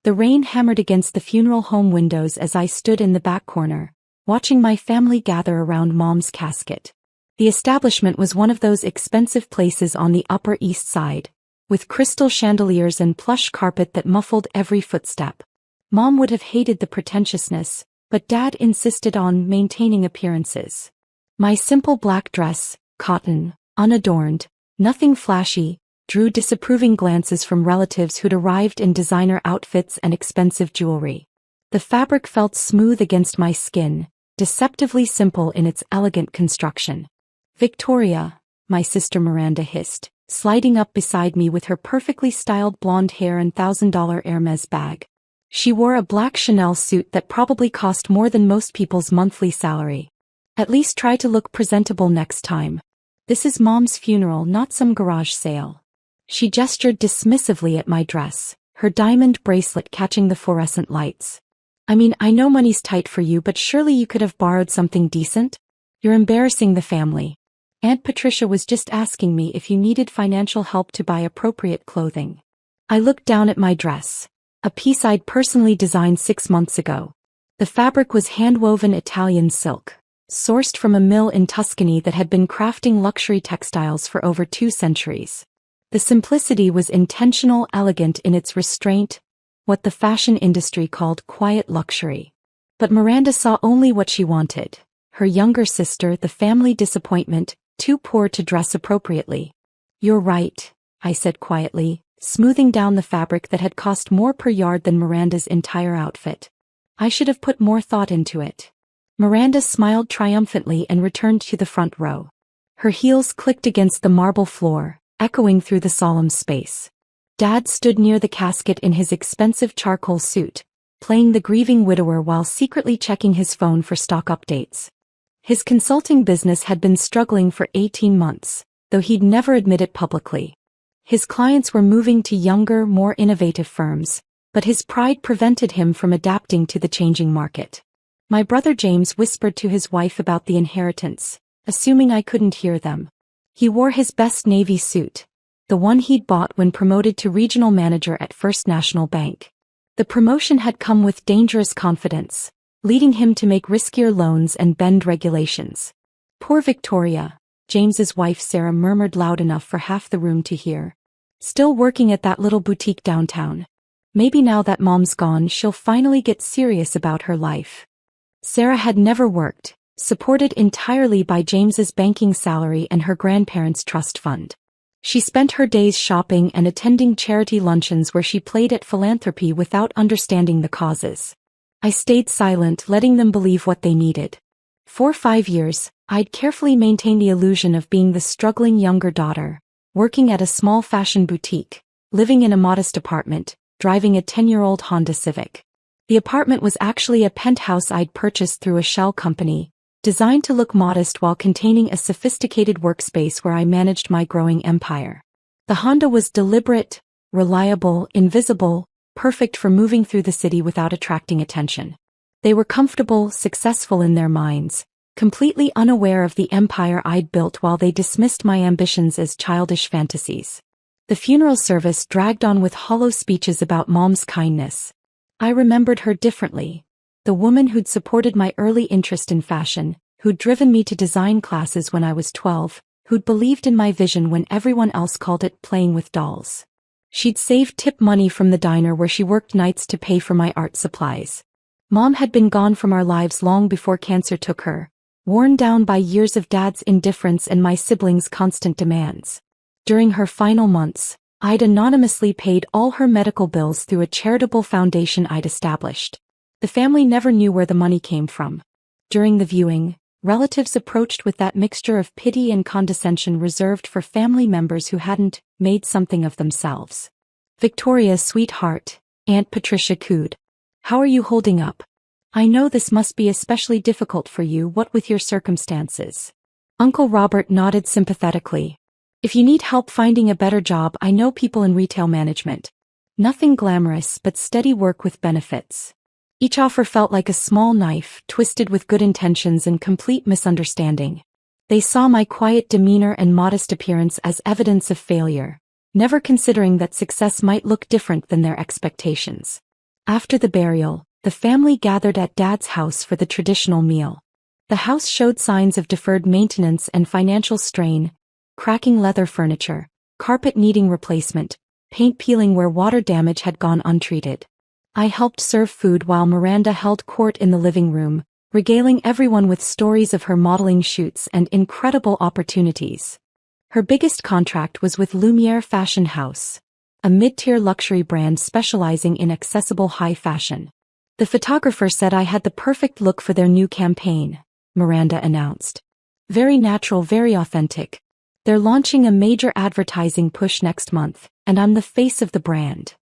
The rain hammered against the funeral home windows as I stood in the back corner, watching my family gather around Mom's casket. The establishment was one of those expensive places on the Upper East Side, with crystal chandeliers and plush carpet that muffled every footstep. Mom would have hated the pretentiousness, but Dad insisted on maintaining appearances. My simple black dress, cotton, unadorned, nothing flashy, drew disapproving glances from relatives who'd arrived in designer outfits and expensive jewelry. The fabric felt smooth against my skin, deceptively simple in its elegant construction. "Victoria," my sister Miranda hissed, sliding up beside me with her perfectly styled blonde hair and $1,000 Hermes bag. She wore a black Chanel suit that probably cost more than most people's monthly salary. "At least try to look presentable next time. This is Mom's funeral, not some garage sale." She gestured dismissively at my dress, her diamond bracelet catching the fluorescent lights. "I mean, I know money's tight for you, but surely you could have borrowed something decent? You're embarrassing the family. Aunt Patricia was just asking me if you needed financial help to buy appropriate clothing." I looked down at my dress, a piece I'd personally designed 6 months ago. The fabric was hand-woven Italian silk, sourced from a mill in Tuscany that had been crafting luxury textiles for over 2 centuries. The simplicity was intentional, elegant in its restraint, what the fashion industry called quiet luxury. But Miranda saw only what she wanted. Her younger sister, the family disappointment, too poor to dress appropriately. "You're right," I said quietly, smoothing down the fabric that had cost more per yard than Miranda's entire outfit. "I should have put more thought into it." Miranda smiled triumphantly and returned to the front row. Her heels clicked against the marble floor, echoing through the solemn space. Dad stood near the casket in his expensive charcoal suit, playing the grieving widower while secretly checking his phone for stock updates. His consulting business had been struggling for 18 months, though he'd never admit it publicly. His clients were moving to younger, more innovative firms, but his pride prevented him from adapting to the changing market. My brother James whispered to his wife about the inheritance, assuming I couldn't hear them. He wore his best navy suit, the one he'd bought when promoted to regional manager at First National Bank. The promotion had come with dangerous confidence, leading him to make riskier loans and bend regulations. "Poor Victoria," James's wife Sarah murmured loud enough for half the room to hear. "Still working at that little boutique downtown. Maybe now that Mom's gone, she'll finally get serious about her life." Sarah had never worked, supported entirely by James's banking salary and her grandparents' trust fund. She spent her days shopping and attending charity luncheons where she played at philanthropy without understanding the causes. I stayed silent, letting them believe what they needed. For 5 years, I'd carefully maintained the illusion of being the struggling younger daughter, working at a small fashion boutique, living in a modest apartment, driving a 10-year-old Honda Civic. The apartment was actually a penthouse I'd purchased through a shell company, designed to look modest while containing a sophisticated workspace where I managed my growing empire. The Honda was deliberate, reliable, invisible, perfect for moving through the city without attracting attention. They were comfortable, successful in their minds, completely unaware of the empire I'd built while they dismissed my ambitions as childish fantasies. The funeral service dragged on with hollow speeches about Mom's kindness. I remembered her differently. The woman who'd supported my early interest in fashion, who'd driven me to design classes when I was 12, who'd believed in my vision when everyone else called it playing with dolls. She'd saved tip money from the diner where she worked nights to pay for my art supplies. Mom had been gone from our lives long before cancer took her, worn down by years of Dad's indifference and my siblings' constant demands. During her final months, I'd anonymously paid all her medical bills through a charitable foundation I'd established. The family never knew where the money came from. During the viewing, relatives approached with that mixture of pity and condescension reserved for family members who hadn't made something of themselves. "Victoria, sweetheart," Aunt Patricia cooed. "How are you holding up? I know this must be especially difficult for you, what with your circumstances." Uncle Robert nodded sympathetically. "If you need help finding a better job, I know people in retail management. Nothing glamorous, but steady work with benefits." Each offer felt like a small knife, twisted with good intentions and complete misunderstanding. They saw my quiet demeanor and modest appearance as evidence of failure, never considering that success might look different than their expectations. After the burial, the family gathered at Dad's house for the traditional meal. The house showed signs of deferred maintenance and financial strain: cracking leather furniture, carpet needing replacement, paint peeling where water damage had gone untreated. I helped serve food while Miranda held court in the living room, regaling everyone with stories of her modeling shoots and incredible opportunities. Her biggest contract was with Lumiere Fashion House, a mid-tier luxury brand specializing in accessible high fashion. The photographer said I had the perfect look for their new campaign, Miranda announced. Very natural, very authentic. They're launching a major advertising push next month, and I'm the face of the brand.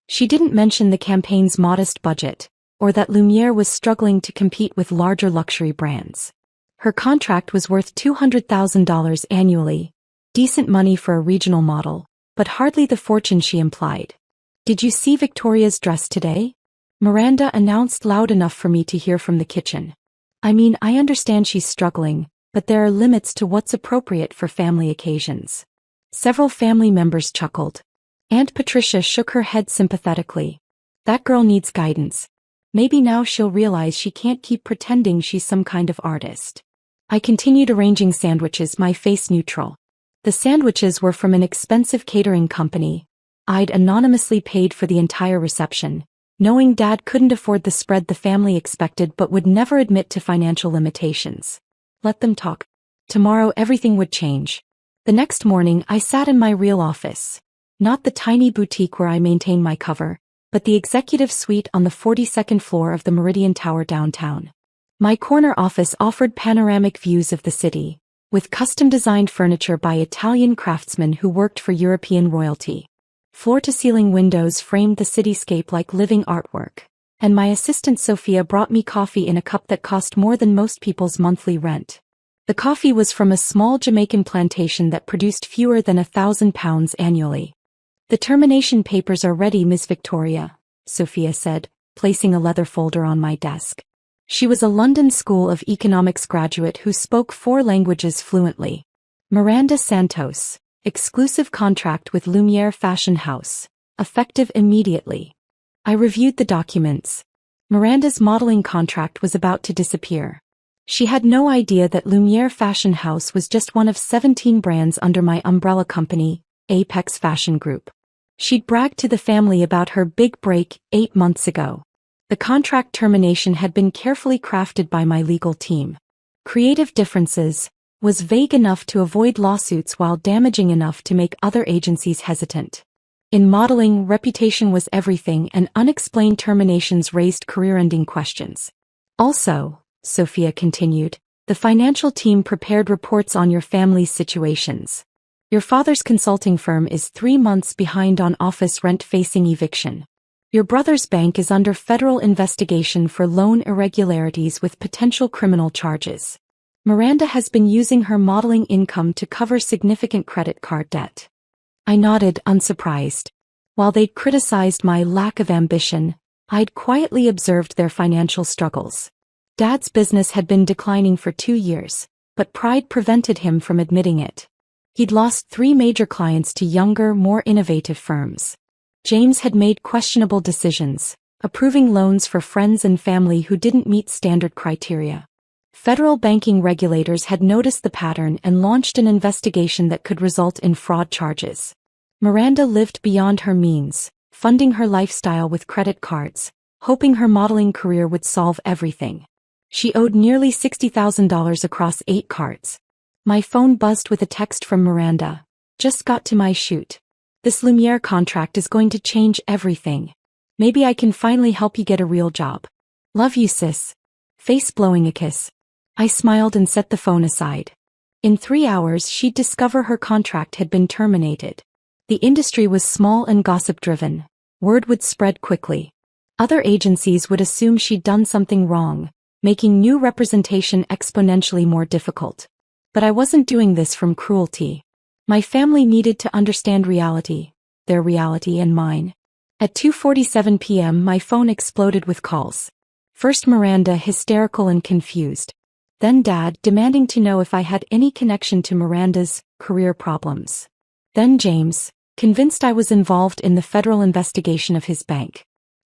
She didn't mention the campaign's modest budget, or that Lumiere was struggling to compete with larger luxury brands. Her contract was worth $200,000 annually, decent money for a regional model, but hardly the fortune she implied. Did you see Victoria's dress today? Miranda announced loud enough for me to hear from the kitchen. I mean, I understand she's struggling, but there are limits to what's appropriate for family occasions. Several family members chuckled. Aunt Patricia shook her head sympathetically. That girl needs guidance. Maybe now she'll realize she can't keep pretending she's some kind of artist. I continued arranging sandwiches, my face neutral. The sandwiches were from an expensive catering company. I'd anonymously paid for the entire reception, knowing Dad couldn't afford the spread the family expected but would never admit to financial limitations. Let them talk. Tomorrow everything would change. The next morning I sat in my real office. Not the tiny boutique where I maintain my cover, but the executive suite on the 42nd floor of the Meridian Tower downtown. My corner office offered panoramic views of the city, with custom-designed furniture by Italian craftsmen who worked for European royalty. Floor-to-ceiling windows framed the cityscape like living artwork, and my assistant Sophia brought me coffee in a cup that cost more than most people's monthly rent. The coffee was from a small Jamaican plantation that produced fewer than £1,000 annually. The termination papers are ready, Miss Victoria, Sophia said, placing a leather folder on my desk. She was a London School of Economics graduate who spoke 4 languages fluently. Miranda Santos, exclusive contract with Lumiere Fashion House, effective immediately. I reviewed the documents. Miranda's modeling contract was about to disappear. She had no idea that Lumiere Fashion House was just one of 17 brands under my umbrella company, Apex Fashion Group. She'd bragged to the family about her big break 8 months ago. The contract termination had been carefully crafted by my legal team. Creative differences, was vague enough to avoid lawsuits while damaging enough to make other agencies hesitant. In modeling, reputation was everything, and unexplained terminations raised career-ending questions. Also, Sophia continued, the financial team prepared reports on your family's situations. Your father's consulting firm is 3 months behind on office rent facing eviction. Your brother's bank is under federal investigation for loan irregularities with potential criminal charges. Miranda has been using her modeling income to cover significant credit card debt. I nodded, unsurprised. While they'd criticized my lack of ambition, I'd quietly observed their financial struggles. Dad's business had been declining for 2 years, but pride prevented him from admitting it. He'd lost 3 major clients to younger, more innovative firms. James had made questionable decisions, approving loans for friends and family who didn't meet standard criteria. Federal banking regulators had noticed the pattern and launched an investigation that could result in fraud charges. Miranda lived beyond her means, funding her lifestyle with credit cards, hoping her modeling career would solve everything. She owed nearly $60,000 across 8 cards. My phone buzzed with a text from Miranda. Just got to my shoot. This Lumiere contract is going to change everything. Maybe I can finally help you get a real job. Love you, sis. Face blowing a kiss. I smiled and set the phone aside. In 3 hours she'd discover her contract had been terminated. The industry was small and gossip-driven. Word would spread quickly. Other agencies would assume she'd done something wrong, making new representation exponentially more difficult. But I wasn't doing this from cruelty. My family needed to understand reality, their reality and mine. At 2:47 p.m. my phone exploded with calls. First Miranda, hysterical and confused. Then Dad, demanding to know if I had any connection to Miranda's career problems. Then James, convinced I was involved in the federal investigation of his bank.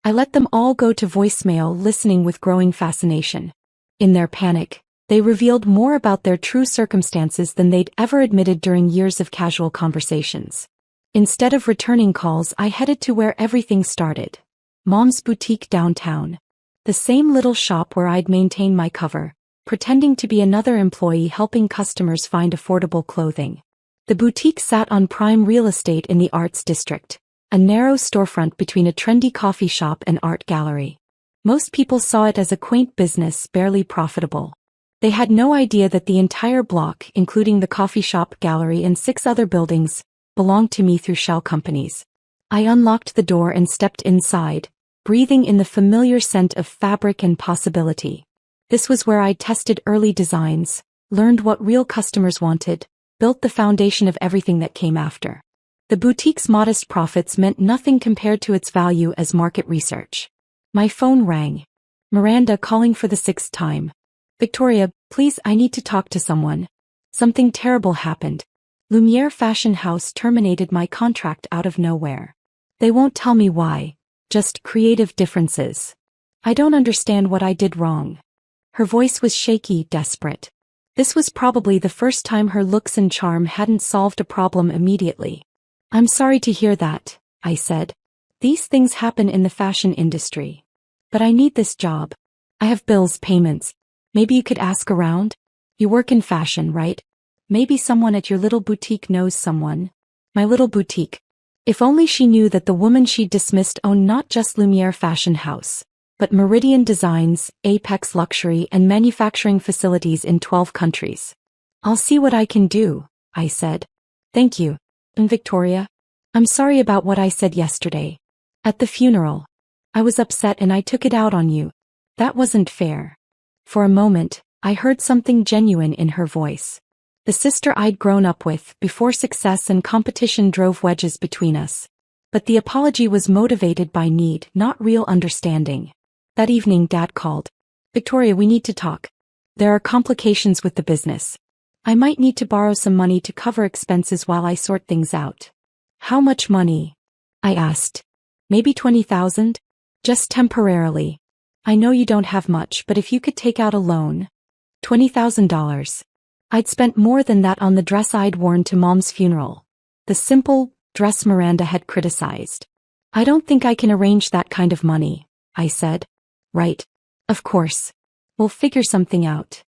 I let them all go to voicemail, listening with growing fascination. In their panic, they revealed more about their true circumstances than they'd ever admitted during years of casual conversations. Instead of returning calls, I headed to where everything started. Mom's boutique downtown. The same little shop where I'd maintained my cover, pretending to be another employee helping customers find affordable clothing. The boutique sat on prime real estate in the Arts District, a narrow storefront between a trendy coffee shop and art gallery. Most people saw it as a quaint business, barely profitable. They had no idea that the entire block, including the coffee shop, gallery, and 6 other buildings, belonged to me through shell companies. I unlocked the door and stepped inside, breathing in the familiar scent of fabric and possibility. This was where I'd tested early designs, learned what real customers wanted, built the foundation of everything that came after. The boutique's modest profits meant nothing compared to its value as market research. My phone rang. Miranda calling for the 6th time. "Victoria, please, I need to talk to someone. Something terrible happened. Lumiere Fashion House terminated my contract out of nowhere. They won't tell me why, just creative differences. I don't understand what I did wrong." Her voice was shaky, desperate. This was probably the first time her looks and charm hadn't solved a problem immediately. "I'm sorry to hear that," I said. "These things happen in the fashion industry. But I need this job. I have bills, payments. Maybe you could ask around? You work in fashion, right? Maybe someone at your little boutique knows someone." My little boutique. If only she knew that the woman she'd dismissed owned not just Lumiere Fashion House, but Meridian Designs, Apex Luxury, and manufacturing facilities in 12 countries. "I'll see what I can do," I said. "Thank you. And Victoria, I'm sorry about what I said yesterday. At the funeral. I was upset and I took it out on you. That wasn't fair." For a moment, I heard something genuine in her voice. The sister I'd grown up with before success and competition drove wedges between us. But the apology was motivated by need, not real understanding. That evening, Dad called. "Victoria, we need to talk. There are complications with the business. I might need to borrow some money to cover expenses while I sort things out." "How much money?" I asked. "Maybe 20,000? Just temporarily. I know you don't have much, but if you could take out a loan." $20,000. I'd spent more than that on the dress I'd worn to Mom's funeral. The simple dress Miranda had criticized. "I don't think I can arrange that kind of money," I said. "Right. Of course. We'll figure something out."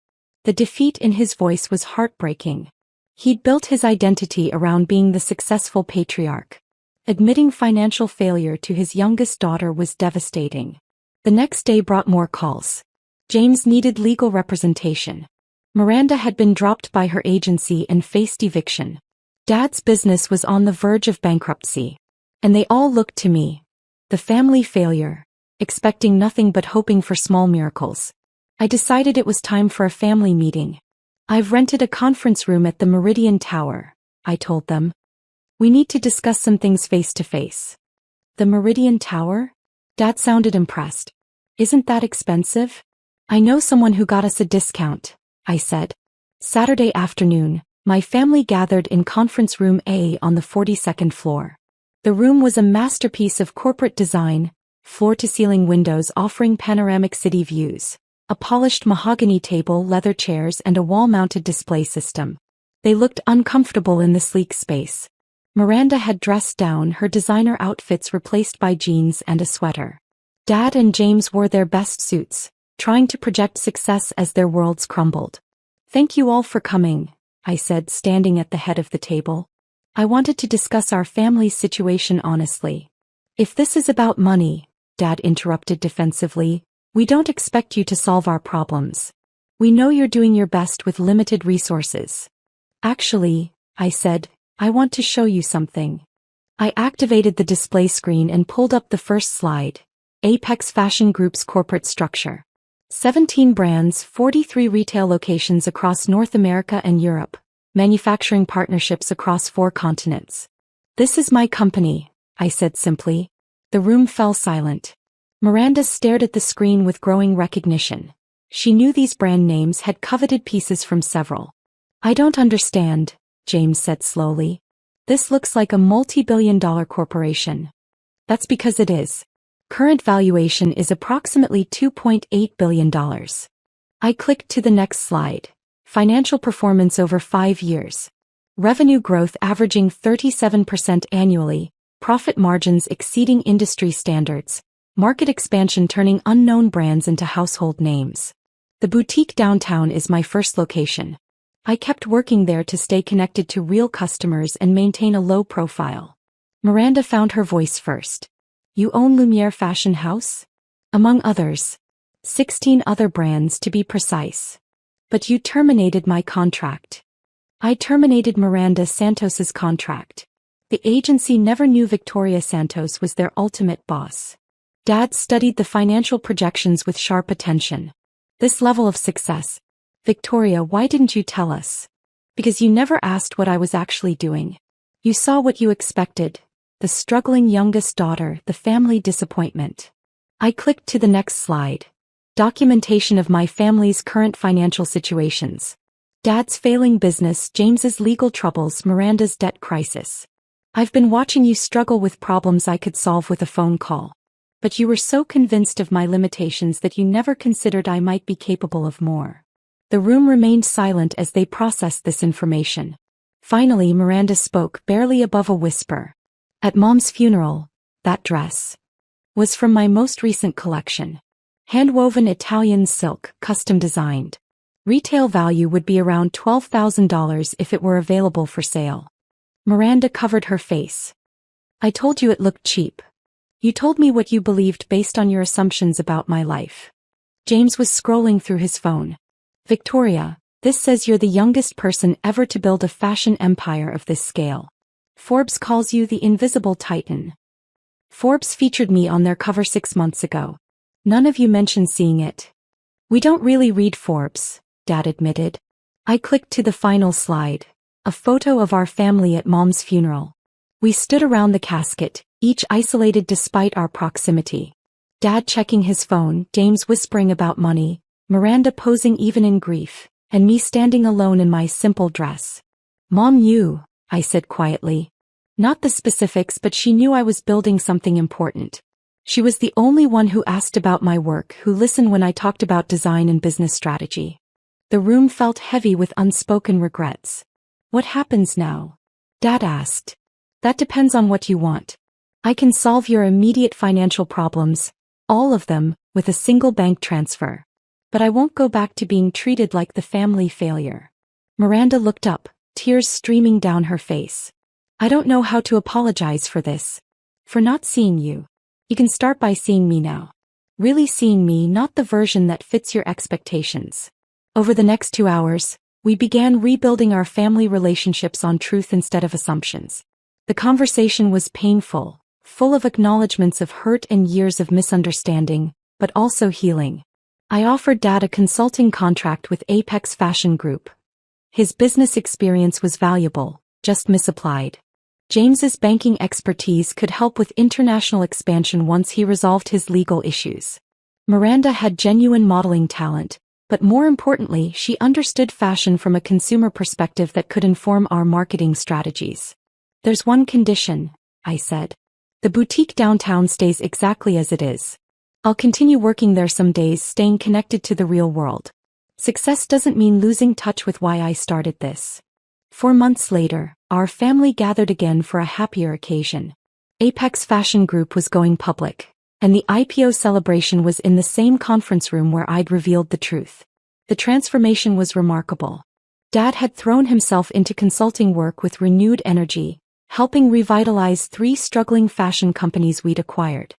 The defeat in his voice was heartbreaking. He'd built his identity around being the successful patriarch. Admitting financial failure to his youngest daughter was devastating. The next day brought more calls. James needed legal representation. Miranda had been dropped by her agency and faced eviction. Dad's business was on the verge of bankruptcy. And they all looked to me. The family failure. Expecting nothing but hoping for small miracles. I decided it was time for a family meeting. "I've rented a conference room at the Meridian Tower," I told them. "We need to discuss some things face to face." "The Meridian Tower?" Dad sounded impressed. "Isn't that expensive?" "I know someone who got us a discount," I said. Saturday afternoon, my family gathered in Conference Room A on the 42nd floor. The room was a masterpiece of corporate design, floor-to-ceiling windows offering panoramic city views, a polished mahogany table, leather chairs, and a wall-mounted display system. They looked uncomfortable in the sleek space. Miranda had dressed down, her designer outfits replaced by jeans and a sweater. Dad and James wore their best suits, trying to project success as their worlds crumbled. "Thank you all for coming," I said, standing at the head of the table. "I wanted to discuss our family's situation honestly." "If this is about money," Dad interrupted defensively, "we don't expect you to solve our problems. We know you're doing your best with limited resources." "Actually," I said, "I want to show you something." I activated the display screen and pulled up the first slide. Apex Fashion Group's corporate structure. 17 brands, 43 retail locations across North America and Europe, manufacturing partnerships across 4 continents. "This is my company," I said simply. The room fell silent. Miranda stared at the screen with growing recognition. She knew these brand names, had coveted pieces from several. "I don't understand," James said slowly. "This looks like a multi-billion-dollar corporation." "That's because it is. Current valuation is approximately $2.8 billion. I clicked to the next slide. Financial performance over 5 years. Revenue growth averaging 37% annually, profit margins exceeding industry standards, market expansion turning unknown brands into household names. The boutique downtown is my first location. I kept working there to stay connected to real customers and maintain a low profile. Miranda found her voice first. You own Lumiere Fashion House? Among others. 16 other brands to be precise. But you terminated my contract. I terminated Miranda Santos's contract. The agency never knew Victoria Santos was their ultimate boss. Dad studied the financial projections with sharp attention. This level of success. Victoria, why didn't you tell us? Because you never asked what I was actually doing. You saw what you expected. The struggling youngest daughter, the family disappointment. I clicked to the next slide. Documentation of my family's current financial situations. Dad's failing business, James's legal troubles, Miranda's debt crisis. I've been watching you struggle with problems I could solve with a phone call. But you were so convinced of my limitations that you never considered I might be capable of more. The room remained silent as they processed this information. Finally, Miranda spoke, barely above a whisper. At Mom's funeral, that dress was from my most recent collection. Hand-woven Italian silk, custom designed. Retail value would be around $12,000 if it were available for sale. Miranda covered her face. I told you it looked cheap. You told me what you believed based on your assumptions about my life. James was scrolling through his phone. Victoria, this says you're the youngest person ever to build a fashion empire of this scale. Forbes calls you the invisible titan. Forbes featured me on their cover 6 months ago. None of you mentioned seeing it. We don't really read Forbes, Dad admitted. I clicked to the final slide. A photo of our family at Mom's funeral. We stood around the casket, each isolated despite our proximity. Dad checking his phone, James whispering about money, Miranda posing even in grief, and me standing alone in my simple dress. Mom knew, I said quietly. Not the specifics, but she knew I was building something important. She was the only one who asked about my work, who listened when I talked about design and business strategy. The room felt heavy with unspoken regrets. What happens now? Dad asked. That depends on what you want. I can solve your immediate financial problems, all of them, with a single bank transfer. But I won't go back to being treated like the family failure. Miranda looked up, tears streaming down her face. I don't know how to apologize for this. For not seeing you. You can start by seeing me now. Really seeing me, not the version that fits your expectations. Over the next 2 hours, we began rebuilding our family relationships on truth instead of assumptions. The conversation was painful, full of acknowledgments of hurt and years of misunderstanding, but also healing. I offered Dad a consulting contract with Apex Fashion Group. His business experience was valuable, just misapplied. James's banking expertise could help with international expansion once he resolved his legal issues. Miranda had genuine modeling talent, but more importantly, she understood fashion from a consumer perspective that could inform our marketing strategies. There's one condition, I said. The boutique downtown stays exactly as it is. I'll continue working there some days, staying connected to the real world. Success doesn't mean losing touch with why I started this. 4 months later, our family gathered again for a happier occasion. Apex Fashion Group was going public, and the IPO celebration was in the same conference room where I'd revealed the truth. The transformation was remarkable. Dad had thrown himself into consulting work with renewed energy, helping revitalize 3 struggling fashion companies we'd acquired.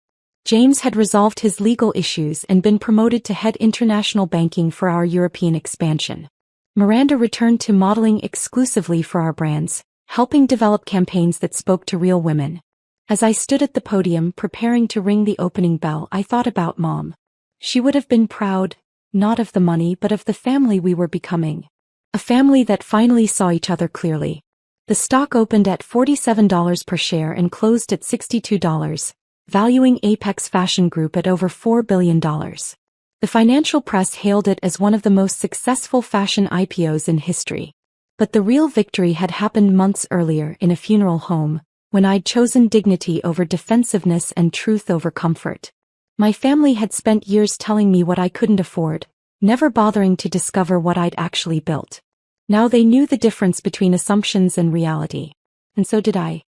James had resolved his legal issues and been promoted to head international banking for our European expansion. Miranda returned to modeling exclusively for our brands, helping develop campaigns that spoke to real women. As I stood at the podium preparing to ring the opening bell, I thought about Mom. She would have been proud, not of the money but of the family we were becoming. A family that finally saw each other clearly. The stock opened at $47 per share and closed at $62, valuing Apex Fashion Group at over $4 billion. The financial press hailed it as one of the most successful fashion IPOs in history. But the real victory had happened months earlier in a funeral home, when I'd chosen dignity over defensiveness and truth over comfort. My family had spent years telling me what I couldn't afford, never bothering to discover what I'd actually built. Now they knew the difference between assumptions and reality. And so did I.